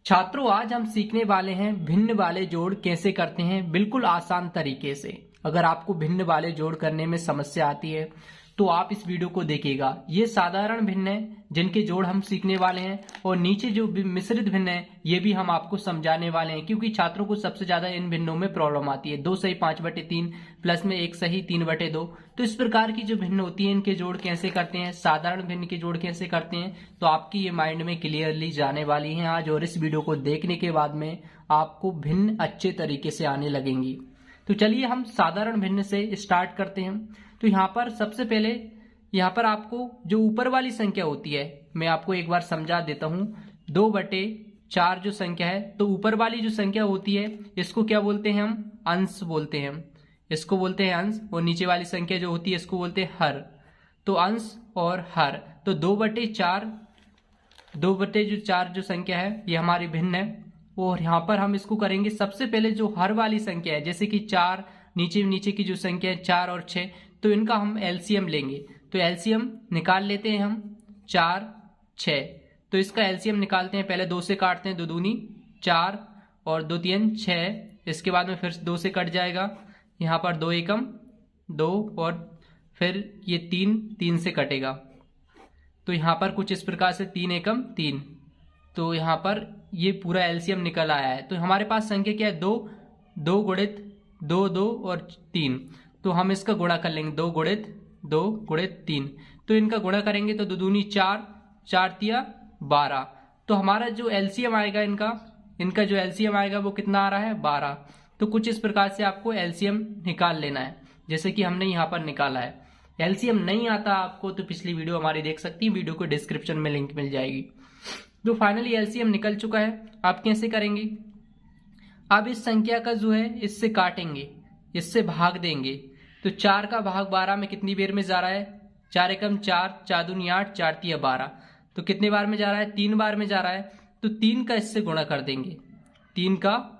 छात्रों, आज हम सीखने वाले हैं भिन्न वाले जोड़ कैसे करते हैं, बिल्कुल आसान तरीके से। अगर आपको भिन्न वाले जोड़ करने में समस्या आती है तो आप इस वीडियो को देखिएगा। ये साधारण भिन्न है जिनके जोड़ हम सीखने वाले हैं, और नीचे जो मिश्रित भिन्न है ये भी हम आपको समझाने वाले हैं, क्योंकि छात्रों को सबसे ज्यादा इन भिन्नों में प्रॉब्लम आती है। 2 सही 5/3 प्लस में 1 सही 3/2। तो इस प्रकार की जो भिन्न होती है इनके जोड़ कैसे करते हैं, साधारण भिन्न के जोड़ कैसे करते हैं, तो आपकी ये माइंड में क्लियरली जाने वाली है आज। और इस वीडियो को देखने के बाद में आपको भिन्न अच्छे तरीके से आने लगेंगी। तो चलिए हम साधारण भिन्न से स्टार्ट करते हैं। तो यहाँ पर सबसे पहले यहाँ पर आपको जो ऊपर वाली संख्या होती है मैं आपको एक बार समझा देता हूँ। 2/4 जो संख्या है, तो ऊपर वाली जो संख्या होती है इसको क्या बोलते हैं, हम अंश बोलते हैं। इसको बोलते हैं अंश। और नीचे वाली संख्या जो होती है इसको बोलते हैं हर। तो अंश और हर, तो 2/4 जो संख्या है ये हमारी भिन्न है। और यहाँ पर हम इसको करेंगे, सबसे पहले जो हर वाली संख्या है जैसे कि 4, नीचे की जो संख्या है 4 और 6, तो इनका हम एलसीएम लेंगे। तो एलसीएम निकाल लेते हैं हम, 4 6। तो इसका एलसीएम निकालते हैं, पहले 2 से काटते हैं, 2 दूनी 4 और 2 3 6। इसके बाद में फिर 2 से कट जाएगा, यहाँ पर 2 एकम 2 और फिर ये 3 से कटेगा। तो यहाँ पर कुछ इस प्रकार से 3 एकम 3। तो यहाँ पर ये पूरा एलसीएम निकल आया है। तो हमारे पास संख्या क्या है, 2 गुणित 2 2 और 3। तो हम इसका गुणा कर लेंगे, 2 गुणित 3। तो इनका गुणा करेंगे तो 2 दूनी 4, 4 तिया 12। तो हमारा जो एलसीएम आएगा इनका जो एलसीएम आएगा वो कितना आ रहा है, 12। तो कुछ इस प्रकार से आपको एलसीएम निकाल लेना है, जैसे कि हमने यहाँ पर निकाला है। एलसीएम नहीं आता आपको तो पिछली वीडियो हमारी देख सकती है, वीडियो को डिस्क्रिप्शन में लिंक मिल जाएगी। तो फाइनली एलसीएम निकल चुका है। आप कैसे करेंगे, अब इस संख्या का जो है इससे काटेंगे, इससे भाग देंगे। तो 4 का भाग 12 में कितनी बार में जा रहा है, 4 एकम 4, 4 दूनी 8, 4 तिया 12। तो कितने बार में जा रहा है, 3 बार में जा रहा है। तो 3 का इससे गुणा कर देंगे, 3 का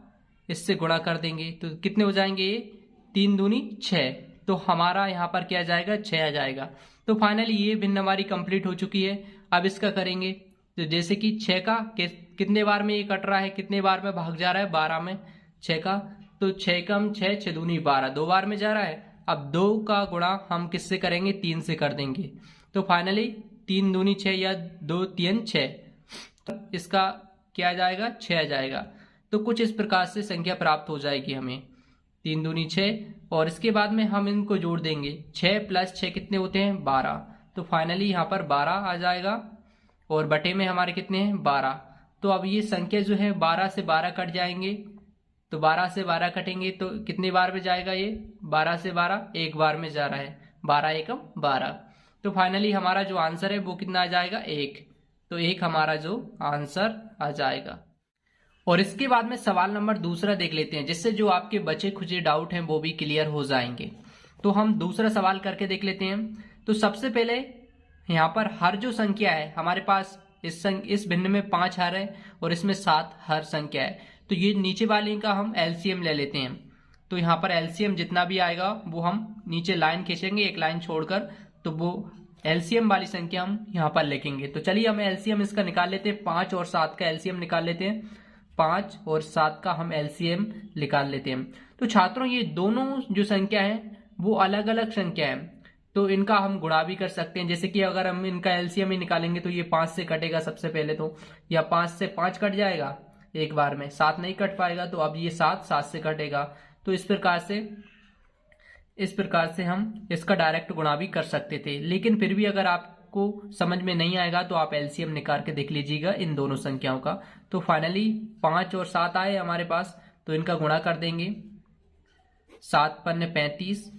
इससे गुणा कर देंगे तो कितने हो जाएंगे, ये 3 दूनी 6। तो हमारा यहाँ पर क्या आ जाएगा, 6 आ जाएगा। तो फाइनली ये भिन्न हमारी कंप्लीट हो चुकी है। अब इसका करेंगे, तो जैसे कि 6 का कितने बार में ये कट रहा है, कितने बार में भाग जा रहा है, 12 में 6 का। तो 6 कम 6, 6 दूनी 12, 2 बार में जा रहा है। अब 2 का गुणा हम किससे करेंगे, 3 से कर देंगे। तो फाइनली 3 दूनी 6 या 2 3 6, तो इसका क्या आ जाएगा, 6 आ जाएगा। तो कुछ इस प्रकार से संख्या प्राप्त हो जाएगी हमें, 3 दूनी 6। और इसके बाद में हम इनको जोड़ देंगे, 6 + 6 कितने होते हैं, 12। तो फाइनली यहाँ पर 12 आ जाएगा और बटे में हमारे कितने हैं, 12। तो अब ये संख्या जो है 12 से 12 कट जाएंगे। तो 12 से 12 कटेंगे तो कितने बार में जाएगा, ये 12 से 12 एक बार में जा रहा है, 12 एकम 12। तो फाइनली हमारा जो आंसर है वो कितना आ जाएगा, 1। तो 1 हमारा जो आंसर आ जाएगा। और इसके बाद में सवाल नंबर दूसरा देख लेते हैं, जिससे जो आपके बचे खुचे डाउट हैं वो भी क्लियर हो जाएंगे। तो हम दूसरा सवाल करके देख लेते हैं। तो सबसे पहले यहाँ पर हर जो संख्या है हमारे पास, इस भिन्न में 5 हर है और इसमें 7 हर संख्या है। तो ये नीचे वाले का हम एलसीएम ले लेते हैं। तो यहाँ पर एलसीएम जितना भी आएगा वो हम नीचे लाइन खींचेंगे, एक लाइन छोड़कर, तो वो एलसीएम वाली संख्या हम यहाँ पर लिखेंगे। तो चलिए हम एलसीएम इसका निकाल लेते हैं, 5 और 7 का एलसीएम निकाल लेते हैं। 5 और 7 का हम एलसीएम निकाल लेते हैं। तो छात्रों, ये दोनों जो संख्या है वो अलग अलग संख्या है, तो इनका हम गुणा भी कर सकते हैं। जैसे कि अगर हम इनका एलसीएम ही निकालेंगे तो ये 5 से कटेगा सबसे पहले, तो या 5 से 5 कट जाएगा एक बार में, 7 नहीं कट पाएगा। तो अब ये 7 से कटेगा। तो इस प्रकार से हम इसका डायरेक्ट गुणा भी कर सकते थे। लेकिन फिर भी अगर आपको समझ में नहीं आएगा तो आप एलसीएम निकाल के देख लीजिएगा इन दोनों संख्याओं का। तो फाइनली 5 और 7 आए हमारे पास, तो इनका गुणा कर देंगे, 7 पन्ने 35,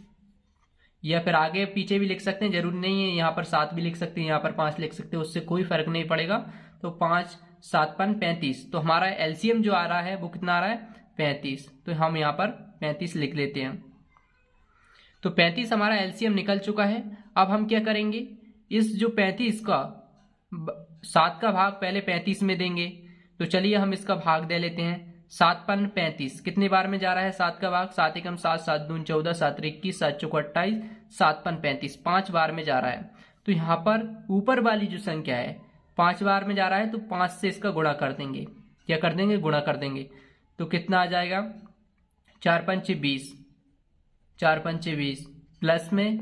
या फिर आगे पीछे भी लिख सकते हैं, जरूरी नहीं है यहाँ पर 7 भी लिख सकते हैं, यहाँ पर 5 लिख सकते हैं, उससे कोई फर्क नहीं पड़ेगा। तो 5 7 पन 35। तो हमारा एलसीएम जो आ रहा है वो कितना आ रहा है, 35। तो हम यहाँ पर 35 लिख लेते हैं। तो 35 हमारा एलसीएम निकल चुका है। अब हम क्या करेंगे, इस जो 35 का 7 का भाग पहले 35 में देंगे। तो चलिए हम इसका भाग दे लेते हैं। 7 पन 35 कितने बार में जा रहा है, 7 का भाग, 7 एकम 7, 7 दून 14, 7 21, 7 चौको 28, 7 पन 35, 5 बार में जा रहा है। तो यहाँ पर ऊपर वाली जो संख्या है 5 बार में जा रहा है, तो 5 से इसका गुणा कर देंगे। क्या कर देंगे, गुणा कर देंगे। तो कितना आ जाएगा, 4 पंचे 20, 4 पंचे 20 प्लस में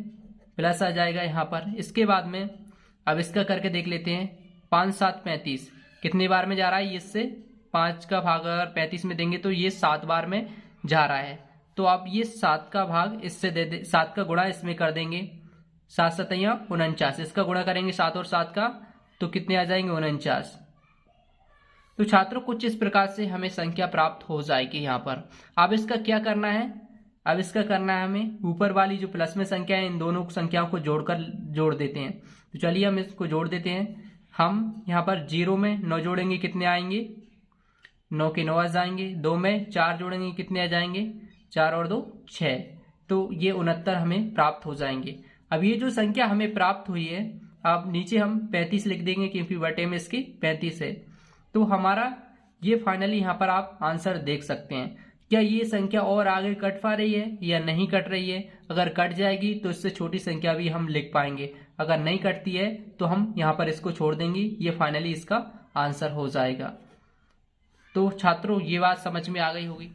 प्लस आ जाएगा यहाँ पर। इसके बाद में अब इसका करके देख लेते हैं, 5 7 35 कितने बार में जा रहा है, इससे 5 का भाग अगर 35 में देंगे तो ये 7 बार में जा रहा है। तो आप ये 7 का भाग इससे दे दे, 7 का गुणा इसमें कर देंगे, 7 सतैया 49, इसका गुणा करेंगे 7 और 7 का, तो कितने आ जाएंगे 49। तो छात्रों कुछ इस प्रकार से हमें संख्या प्राप्त हो जाएगी यहाँ पर। अब इसका क्या करना है, अब इसका करना है हमें ऊपर वाली जो प्लस में संख्या है इन दोनों संख्याओं को जोड़ देते हैं। तो चलिए हम इसको जोड़ देते हैं। हम यहाँ पर 0 में 9 जोड़ेंगे, कितने आएंगे, 9 के 9 आ जाएंगे। 2 में 4 जोड़ेंगे, कितने आ जाएंगे, 4 और 2 6, तो ये 69 हमें प्राप्त हो जाएंगे। अब ये जो संख्या हमें प्राप्त हुई है, अब नीचे हम 35 लिख देंगे क्योंकि बटे में इसके 35 है। तो हमारा ये फाइनली यहाँ पर आप आंसर देख सकते हैं। क्या ये संख्या और आगे कट पा रही है या नहीं कट रही है, अगर कट जाएगी तो इससे छोटी संख्या भी हम लिख पाएंगे, अगर नहीं कटती है तो हम यहाँ पर इसको छोड़ देंगे, ये फाइनली इसका आंसर हो जाएगा। तो छात्रों ये बात समझ में आ गई होगी।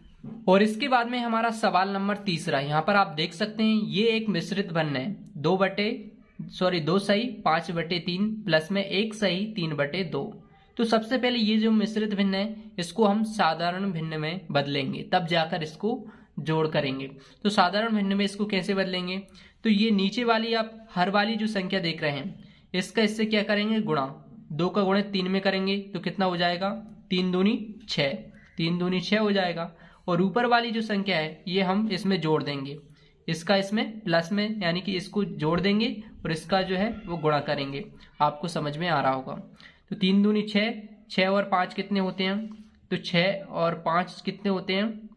और इसके बाद में हमारा सवाल नंबर 3, यहाँ पर आप देख सकते हैं ये एक मिश्रित भिन्न है, 2 सही 5/3 प्लस में 1 सही 3/2। तो सबसे पहले ये जो मिश्रित भिन्न है इसको हम साधारण भिन्न में बदलेंगे, तब जाकर इसको जोड़ करेंगे। तो साधारण भिन्न में इसको कैसे बदलेंगे, तो ये नीचे वाली आप हर वाली जो संख्या देख रहे हैं इसका इससे क्या करेंगे, गुणा, 2 का गुणा 3 में करेंगे तो कितना हो जाएगा, 3 दूनी 6, 3 दूनी 6 हो जाएगा। और ऊपर वाली जो संख्या है ये हम इसमें जोड़ देंगे, इसका इसमें प्लस में, यानी कि इसको जोड़ देंगे और इसका जो है वो गुणा करेंगे। आपको समझ में आ रहा होगा। तो 3 दूनी 6, 6 और 5 कितने होते हैं, तो 6 और 5 कितने होते हैं,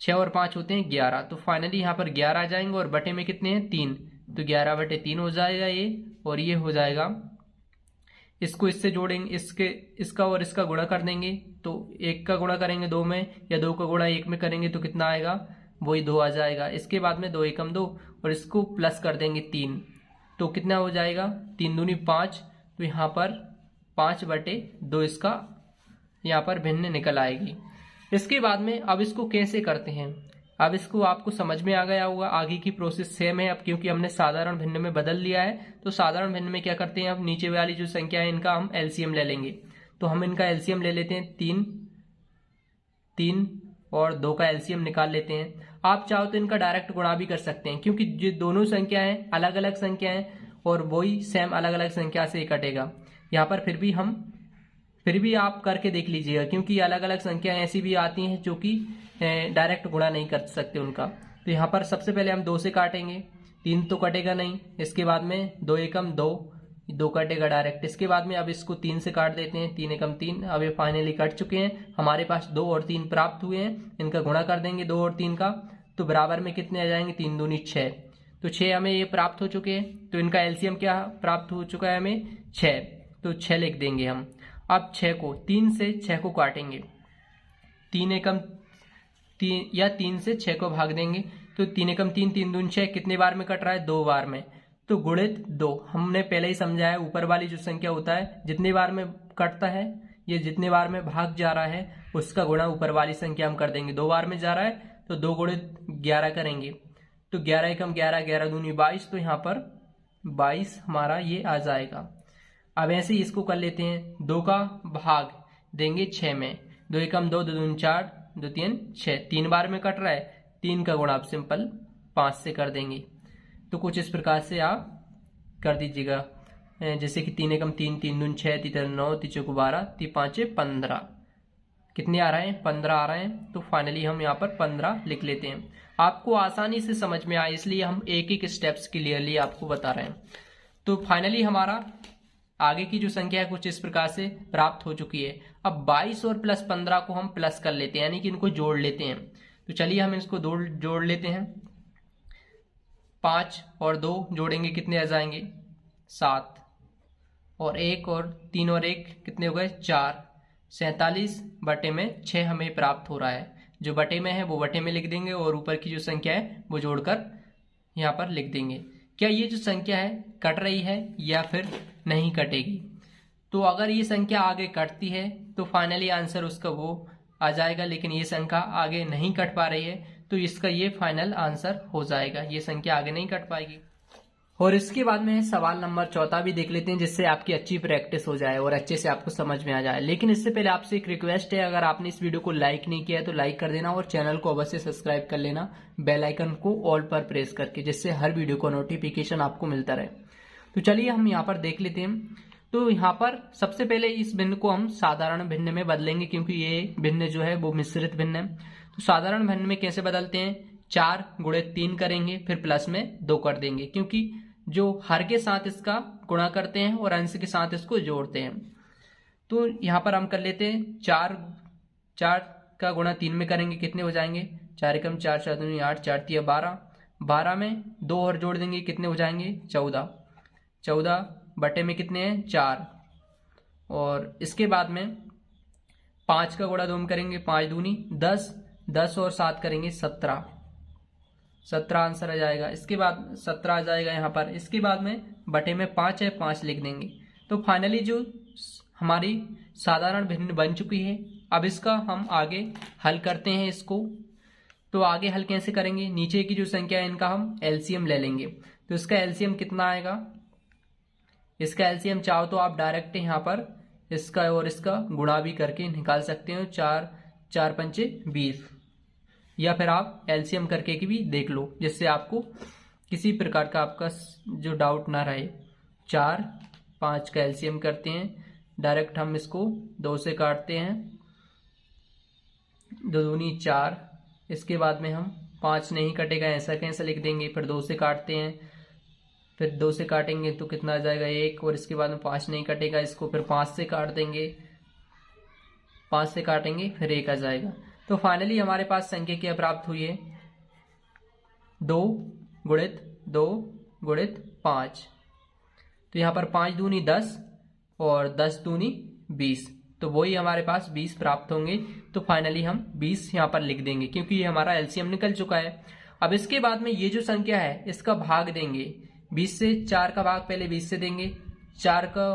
6 और 5 होते हैं 11। तो फाइनली यहाँ पर 11 आ जाएंगे और बटे में कितने हैं 3, तो 11/3 हो जाएगा ये, और ये हो जाएगा, इसको इससे जोड़ेंगे, इसका और इसका गुणा कर देंगे। तो 1 का गुणा करेंगे 2 में, या 2 का गुणा 1 में करेंगे तो कितना आएगा, वही 2 आ जाएगा। इसके बाद में 2 एकम 2 और इसको प्लस कर देंगे 3, तो कितना हो जाएगा, 3 दूनी 5, तो यहाँ पर 5/2 इसका यहाँ पर भिन्न निकल आएगी। इसके बाद में अब इसको कैसे करते हैं, अब इसको आपको समझ में आ गया होगा। आगे की प्रोसेस सेम है, अब क्योंकि हमने साधारण भिन्न में बदल लिया है। तो साधारण भिन्न में क्या करते हैं, अब नीचे वाली जो संख्या है इनका हम एलसीएम ले लेंगे। तो हम इनका एलसीएम ले लेते हैं, 3 और 2 का एलसीएम निकाल लेते हैं। आप चाहो तो इनका डायरेक्ट गुणा भी कर सकते हैं, क्योंकि जो दोनों संख्या है अलग अलग संख्या है और वही सेम अलग अलग संख्या से कटेगा। यहाँ पर फिर भी आप करके देख लीजिएगा, क्योंकि अलग अलग संख्या ऐसी भी आती हैं जो कि डायरेक्ट गुणा नहीं कर सकते उनका। तो यहाँ पर सबसे पहले हम 2 से काटेंगे, 3 तो कटेगा नहीं। इसके बाद में 2 एकम 2 कटेगा डायरेक्ट। इसके बाद में अब इसको 3 से काट देते हैं, 3 एकम 3। अब ये फाइनली कट चुके हैं, हमारे पास 2 और 3 प्राप्त हुए हैं। इनका गुणा कर देंगे 2 और 3 का, तो बराबर में कितने आ जाएंगे, 3 दूनी 6, तो 6 हमें ये प्राप्त हो चुके हैं। तो इनका एलसीएम क्या प्राप्त हो चुका है हमें, 6, तो 6 लिख देंगे हम। अब 6 को 3 से 6 को काटेंगे, 3 एकम 3 या 3 से 6 को भाग देंगे, तो 3 एकम 3, 3 दूनी 6, कितने बार में कट रहा है, 2 बार में। तो गुणित 2, हमने पहले ही समझा है, ऊपर वाली जो संख्या होता है जितने बार में कटता है, ये जितने बार में भाग जा रहा है उसका गुणा ऊपर वाली संख्या हम कर देंगे। 2 बार में जा रहा है तो 2 गुणित 11 करेंगे, तो 11 एकम 11, 11 दूनी 22, तो यहाँ पर 22 हमारा ये आ जाएगा। अब ऐसे ही इसको कर लेते हैं, 2 का भाग देंगे 6 में, 2 एकम 2, 2 दूनी 4, 2 3 6, 3 बार में कट रहा है, 3 का गुणा आप सिंपल 5 से कर देंगे। तो कुछ इस प्रकार से आप कर दीजिएगा, जैसे कि 3 एकम 3, 3 दूनी 6, 3 9, 3 चौक 12, 3 5 15, कितने आ रहे हैं, 15 आ रहे हैं। तो फाइनली हम यहाँ पर 15 लिख लेते हैं। आपको आसानी से समझ में आए इसलिए हम एक एक स्टेप्स क्लियरली आपको बता रहे हैं। तो फाइनली हमारा आगे की जो संख्या है कुछ इस प्रकार से प्राप्त हो चुकी है। अब 22 और प्लस 15 को हम प्लस कर लेते हैं, यानी कि इनको जोड़ लेते हैं। तो चलिए हम इसको जोड़ लेते हैं। 5 और 2 जोड़ेंगे, कितने आ जाएंगे, 7, और 1 और 3 और 1 कितने हो गए, 4, 47 बटे में 6 हमें प्राप्त हो रहा है। जो बटे में है वो बटे में लिख देंगे और ऊपर की जो संख्या है वो जोड़कर यहाँ पर लिख देंगे। क्या ये जो संख्या है कट रही है या फिर नहीं कटेगी? तो अगर ये संख्या आगे कटती है तो फाइनली आंसर उसका वो आ जाएगा, लेकिन ये संख्या आगे नहीं कट पा रही है तो इसका ये फाइनल आंसर हो जाएगा, ये संख्या आगे नहीं कट पाएगी। और इसके बाद में सवाल नंबर 14 भी देख लेते हैं, जिससे आपकी अच्छी प्रैक्टिस हो जाए और अच्छे से आपको समझ में आ जाए। लेकिन इससे पहले आपसे एक रिक्वेस्ट है, अगर आपने इस वीडियो को लाइक नहीं किया है तो लाइक कर देना और चैनल को अवश्य सब्सक्राइब कर लेना, बेल आइकन को ऑल पर प्रेस करके, जिससे हर वीडियो का नोटिफिकेशन आपको मिलता रहे। तो चलिए हम यहाँ पर देख लेते हैं। तो यहाँ पर सबसे पहले इस भिन्न को हम साधारण भिन्न में बदलेंगे, क्योंकि ये भिन्न जो है वो मिश्रित भिन्न है। तो साधारण भिन्न में कैसे बदलते हैं, 4 गुणित 3 करेंगे, फिर प्लस में 2 कर देंगे, क्योंकि जो हर के साथ इसका गुणा करते हैं और अंश के साथ इसको जोड़ते हैं। तो यहाँ पर हम कर लेते हैं 4 का गुणा 3 में करेंगे, कितने हो जाएंगे, 4 एकम 4, 4 दूनी 8, 4 तिया 12, 12 में 2 और जोड़ देंगे, कितने हो जाएंगे 14, 14 बटे में कितने हैं 4। और इसके बाद में 5 का गुणा 2 में करेंगे, 5 दूनी 10, 10 और 7 करेंगे 17, 17 आंसर आ जाएगा। इसके बाद 17 आ जाएगा यहाँ पर। इसके बाद में बटे में 5 है, 5 लिख देंगे। तो फाइनली जो हमारी साधारण भिन्न बन चुकी है, अब इसका हम आगे हल करते हैं इसको। तो आगे हल कैसे करेंगे, नीचे की जो संख्या है इनका हम एलसीएम ले लेंगे। तो इसका एलसीएम कितना आएगा, इसका एलसीएम चाहो तो आप डायरेक्ट यहाँ पर इसका और इसका गुणा भी करके निकाल सकते हो, 4 4 पंचे 20, या फिर आप एलसीएम करके भी देख लो, जिससे आपको किसी प्रकार का आपका जो डाउट ना रहे। 4 5 का एलसीएम करते हैं, डायरेक्ट हम इसको 2 से काटते हैं, 2 दूनी 4। इसके बाद में हम 5 नहीं कटेगा, ऐसा कैसे लिख देंगे, फिर 2 से काटते हैं, फिर 2 से काटेंगे तो कितना आ जाएगा 1, और इसके बाद में 5 नहीं कटेगा, इसको फिर 5 से काट देंगे, 5 से काटेंगे फिर 1 आ जाएगा। तो फाइनली हमारे पास संख्या क्या प्राप्त हुई है, 2 गुणित 2 गुणित 5। तो यहाँ पर 5 दूनी 10 और 10 दूनी 20, तो वही हमारे पास 20 प्राप्त होंगे। तो फाइनली हम 20 यहाँ पर लिख देंगे, क्योंकि ये हमारा एलसीएम निकल चुका है। अब इसके बाद में ये जो संख्या है इसका भाग देंगे 20 से, 4 का भाग पहले 20 से देंगे, 4 का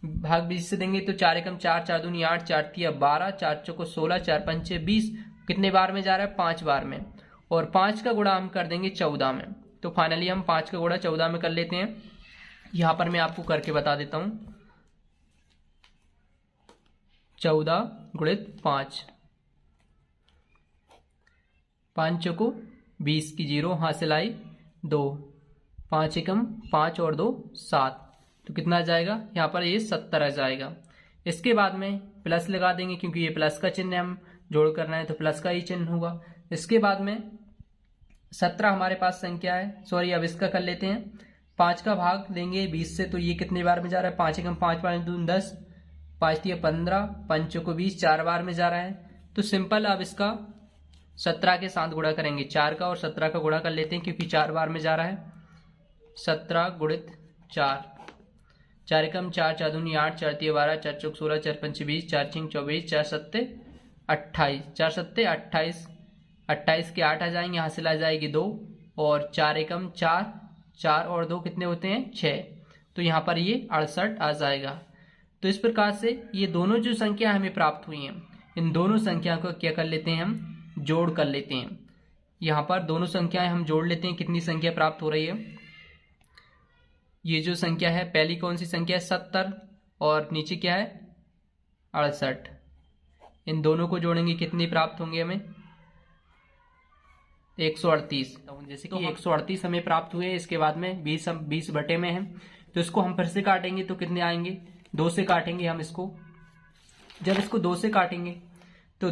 भाग 20 से देंगे तो 4 एकम 4, 4 दूनी 8, 4 तिया 12, 4 चौको 16, 4 पंचे 20, कितने बार में जा रहा है 5 बार में, और 5 का गुणा हम कर देंगे 14 में। तो फाइनली हम 5 का गुणा 14 में कर लेते हैं। यहां पर मैं आपको करके बता देता हूं, 14 गुणित 5, 5 चौको 20 की 0 हासिल आई 2, 5 एकम 5 और 2 7, तो कितना आ जाएगा यहाँ पर ये 70 आ जाएगा। इसके बाद में प्लस लगा देंगे, क्योंकि ये प्लस का चिन्ह हम जोड़ करना है तो प्लस का ही चिन्ह होगा। इसके बाद में 17 हमारे पास संख्या है, सॉरी अब इसका कर लेते हैं, 5 का भाग देंगे 20 से, तो ये कितने बार में जा रहा है, 5 एकम 5, 5 दूनी 10, 5 तिया 15, 5 को 20, 4 बार में जा रहा है। तो सिंपल अब इसका 17 के साथ गुणा करेंगे, 4 का और 17 का गुणा कर लेते हैं, क्योंकि 4 बार में जा रहा है। 17 गुणित 4, 4 एकम 4, 4 दूनी 8, 4 तिया 12, 4 चौक 16, 4 पंचे 20, 4 छिंग 24, 4 सत्ते 28, 4 सत्ते 28, 28 के 8 आ जाएंगे, हासिल आ जाएगी 2, और 4 एकम 4, 4 और 2 कितने होते हैं 6, तो यहाँ पर ये 68 आ जाएगा। तो इस प्रकार से ये दोनों जो संख्या हमें प्राप्त हुई हैं, इन दोनों संख्या को क्या कर लेते हैं, हम जोड़ कर लेते हैं। यहाँ पर दोनों संख्याएं हम जोड़ लेते हैं, कितनी संख्या प्राप्त हो रही है, ये जो संख्या है पहली कौन सी संख्या है 70, और नीचे क्या है 68, इन दोनों को जोड़ेंगे कितनी प्राप्त होंगे हमें 138। जैसे कि 138 हमें प्राप्त हुए, इसके बाद में 20 बटे में है, तो इसको हम फिर से काटेंगे तो कितने आएंगे, 2 से काटेंगे हम इसको। जब इसको 2 से काटेंगे तो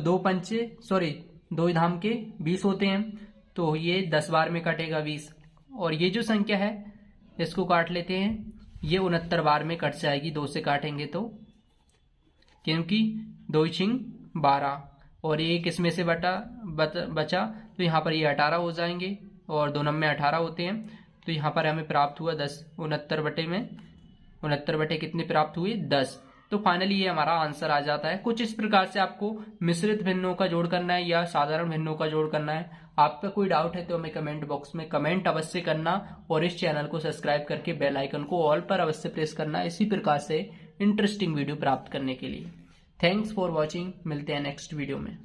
2 धाम के 20 होते हैं, तो ये 10 बार में कटेगा 20, और ये जो संख्या है इसको काट लेते हैं, ये 69 बार में कट जाएगी 2 से काटेंगे तो, क्योंकि 2 छिंग 12 और ये किसमें से बचा, तो यहाँ पर ये 18 हो जाएंगे, और 2 नंबर 18 होते हैं, तो यहाँ पर हमें प्राप्त हुआ 10, 69 बटे में 69 बटे कितने प्राप्त हुए 10। तो फाइनली ये हमारा आंसर आ जाता है। कुछ इस प्रकार से आपको मिश्रित भिन्नों का जोड़ करना है या साधारण भिन्नों का जोड़ करना है। आपका कोई डाउट है तो हमें कमेंट बॉक्स में कमेंट अवश्य करना, और इस चैनल को सब्सक्राइब करके बेल आइकन को ऑल पर अवश्य प्रेस करना, इसी प्रकार से इंटरेस्टिंग वीडियो प्राप्त करने के लिए। थैंक्स फॉर वॉचिंग, मिलते हैं नेक्स्ट वीडियो में।